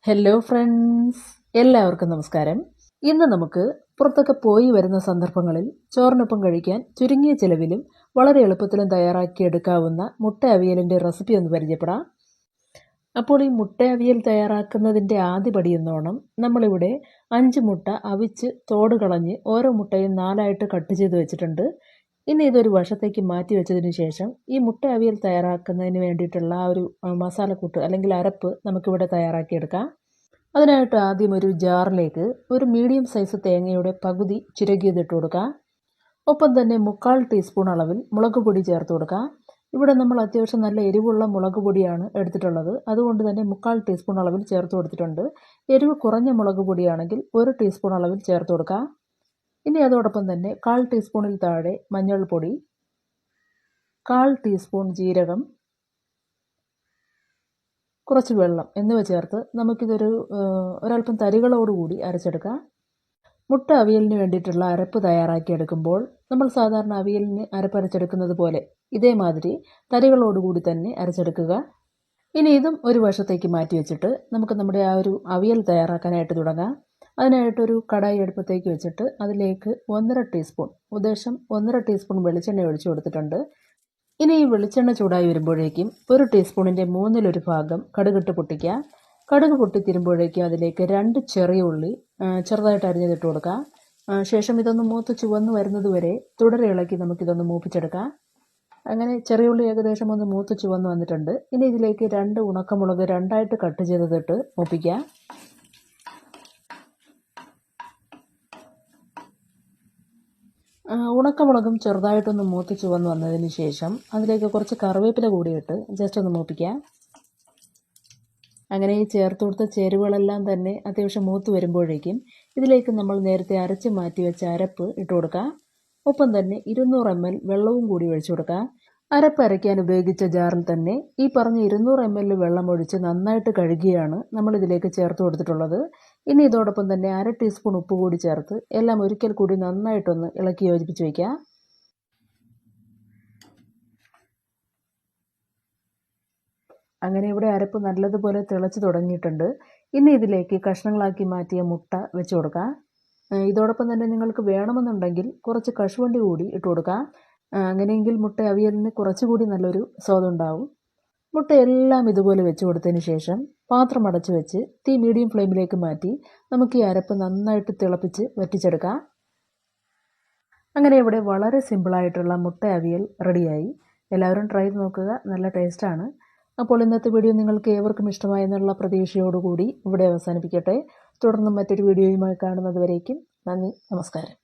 Hello friends, എല്ലാവർക്കും നമസ്കാരം. ഇന്ന് നമുക്ക് പുറത്തൊക്കെ പോയി വരുന്ന സന്ദർഭങ്ങളിൽ ചോറിനൊപ്പം കഴിക്കാൻ ചുരുങ്ങിയ ചിലവിലും വളരെ എളുപ്പത്തിലും തയ്യാറാക്കിയെടുക്കാവുന്ന മുട്ട അവിയലിൻ്റെ റെസിപ്പി ഒന്ന് പരിചയപ്പെടാം. അപ്പോൾ ഈ മുട്ട അവിയൽ തയ്യാറാക്കുന്നതിൻ്റെ ആദ്യപടി എന്നോണം നമ്മളിവിടെ 5 മുട്ട അവിച്ച് തോട് കളഞ്ഞ് ഓരോ മുട്ടയും 4ആയിട്ട് കട്ട് ചെയ്ത് വെച്ചിട്ടുണ്ട്. ഇനി ഇതൊരു വശത്തേക്ക് മാറ്റി വെച്ചതിന് ശേഷം ഈ മുട്ട അവിയൽ തയ്യാറാക്കുന്നതിന് വേണ്ടിയിട്ടുള്ള ആ ഒരു മസാലക്കൂട്ട് അല്ലെങ്കിൽ അരപ്പ് നമുക്കിവിടെ തയ്യാറാക്കിയെടുക്കാം. അതിനായിട്ട് ആദ്യം ഒരു ജാറിലേക്ക് ഒരു മീഡിയം സൈസ് തേങ്ങയുടെ പകുതി ചിരകിയതിട്ട് കൊടുക്കാം. ഒപ്പം തന്നെ 1/4 ടീസ്പൂൺ അളവിൽ മുളക് പൊടി ചേർത്ത് കൊടുക്കാം. ഇവിടെ നമ്മൾ അത്യാവശ്യം നല്ല എരിവുള്ള മുളക് പൊടിയാണ് എടുത്തിട്ടുള്ളത്. അതുകൊണ്ട് തന്നെ 1/4 ടീസ്പൂൺ അളവിൽ ചേർത്ത് കൊടുത്തിട്ടുണ്ട്. എരിവ് കുറഞ്ഞ മുളക് പൊടിയാണെങ്കിൽ 1 ടീസ്പൂൺ അളവിൽ ചേർത്ത് കൊടുക്കാം. ഇനി അതോടൊപ്പം തന്നെ 1/4 ടീസ്പൂണിൽ താഴെ മഞ്ഞൾപ്പൊടി, 1/4 ടീസ്പൂൺ ജീരകം, കുറച്ച് വെള്ളം എന്നിവ ചേർത്ത് നമുക്കിതൊരു ഒരല്പം തരികളോടുകൂടി അരച്ചെടുക്കാം. മുട്ട അവിയലിന് വേണ്ടിയിട്ടുള്ള അരപ്പ് തയ്യാറാക്കിയെടുക്കുമ്പോൾ നമ്മൾ സാധാരണ അവിയലിന് അരപ്പരച്ചെടുക്കുന്നത് പോലെ ഇതേമാതിരി തരികളോടുകൂടി തന്നെ അരച്ചെടുക്കുക. ഇനി ഇതും ഒരു വശത്തേക്ക് മാറ്റി വെച്ചിട്ട് നമുക്ക് നമ്മുടെ ആ ഒരു അവിയൽ തയ്യാറാക്കാനായിട്ട് തുടങ്ങാം. അതിനായിട്ടൊരു കടായി അടുപ്പത്തേക്ക് വെച്ചിട്ട് അതിലേക്ക് 1.5 ടീസ്പൂൺ ഉദ്ദേശം 1.5 ടീസ്പൂൺ വെളിച്ചെണ്ണ ഒഴിച്ചു കൊടുത്തിട്ടുണ്ട്. ഇനി ഈ വെളിച്ചെണ്ണ ചൂടായി വരുമ്പോഴേക്കും 1 ടീസ്പൂണിൻ്റെ 1/3 ഭാഗം കടുകിട്ട് പൊട്ടിക്കുക. കടുക് പൊട്ടിത്തിരുമ്പോഴേക്കും അതിലേക്ക് 2 ചെറിയ ഉള്ളി ചെറുതായിട്ട് അരിഞ്ഞതിട്ട് കൊടുക്കുക. ശേഷം ഇതൊന്ന് മൂത്ത് ചുവന്ന് വരുന്നത് വരെ തുടരെ ഇളക്കി നമുക്കിതൊന്ന് മൂപ്പിച്ചെടുക്കാം. അങ്ങനെ ചെറിയ ഉള്ളി ഏകദേശം ഒന്ന് മൂത്ത് ചുവന്ന് വന്നിട്ടുണ്ട്. ഇനി ഇതിലേക്ക് 2 ഉണക്കമുളക് 2ആയിട്ട് കട്ട് ചെയ്തതിട്ട് മൂപ്പിക്കുക. ഉണക്കമുളകും ചെറുതായിട്ടൊന്ന് മൂത്ത് ചുവന്ന് വന്നതിന് ശേഷം അതിലേക്ക് കുറച്ച് കറിവേപ്പില കൂടിയിട്ട് ജസ്റ്റ് ഒന്ന് മൂപ്പിക്കുക. അങ്ങനെ ഈ ചേർത്ത് കൊടുത്ത ചേരുവകളെല്ലാം തന്നെ അത്യാവശ്യം മൂത്ത് വരുമ്പോഴേക്കും ഇതിലേക്ക് നമ്മൾ നേരത്തെ അരച്ച് മാറ്റി വെച്ച അരപ്പ് ഇട്ട് കൊടുക്കുക. ഒപ്പം തന്നെ 200 ml വെള്ളവും കൂടി ഒഴിച്ചു കൊടുക്കുക. അരപ്പ് അരയ്ക്കാൻ ഉപയോഗിച്ച ജാറിൽ തന്നെ ഈ പറഞ്ഞ 200 ml വെള്ളം ഒഴിച്ച് നന്നായിട്ട് കഴുകിയാണ് നമ്മളിതിലേക്ക് ചേർത്ത് കൊടുത്തിട്ടുള്ളത്. ഇനി ഇതോടൊപ്പം തന്നെ 1/2 ടീസ്പൂൺ ഉപ്പ് കൂടി ചേർത്ത് എല്ലാം ഒരിക്കൽ കൂടി നന്നായിട്ടൊന്ന് ഇളക്കി യോജിപ്പിച്ച് വയ്ക്കുക. അങ്ങനെ ഇവിടെ അരപ്പ് നല്ലതുപോലെ തിളച്ച് തുടങ്ങിയിട്ടുണ്ട്. ഇനി ഇതിലേക്ക് കഷ്ണങ്ങളാക്കി മാറ്റിയ മുട്ട വെച്ച് കൊടുക്കാം. ഇതോടൊപ്പം തന്നെ നിങ്ങൾക്ക് വേണമെന്നുണ്ടെങ്കിൽ കുറച്ച് കശുവണ്ടി കൂടി ഇട്ട് കൊടുക്കാം. അങ്ങനെയെങ്കിൽ മുട്ട അവിയലിന് കുറച്ചുകൂടി നല്ലൊരു സ്വാദുണ്ടാവും. മുട്ട എല്ലാം ഇതുപോലെ വെച്ച് കൊടുത്തതിന് ശേഷം പാത്രം അടച്ചു വെച്ച് തീ മീഡിയം ഫ്ലെയിമിലേക്ക് മാറ്റി നമുക്ക് ഈ അരപ്പ് നന്നായിട്ട് തിളപ്പിച്ച് വറ്റിച്ചെടുക്കാം. അങ്ങനെ ഇവിടെ വളരെ സിമ്പിളായിട്ടുള്ള മുട്ട അവിയൽ റെഡിയായി. എല്ലാവരും ട്രൈ ചെയ്ത് നോക്കുക, നല്ല ടേസ്റ്റാണ്. അപ്പോൾ ഇന്നത്തെ വീഡിയോ നിങ്ങൾക്ക് ഏവർക്കും ഇഷ്ടമായെന്നുള്ള പ്രതീക്ഷയോടുകൂടി ഇവിടെ അവസാനിപ്പിക്കട്ടെ. തുടർന്നും മറ്റൊരു വീഡിയോയുമായി കാണുന്നത് വരേക്കും നന്ദി, നമസ്കാരം.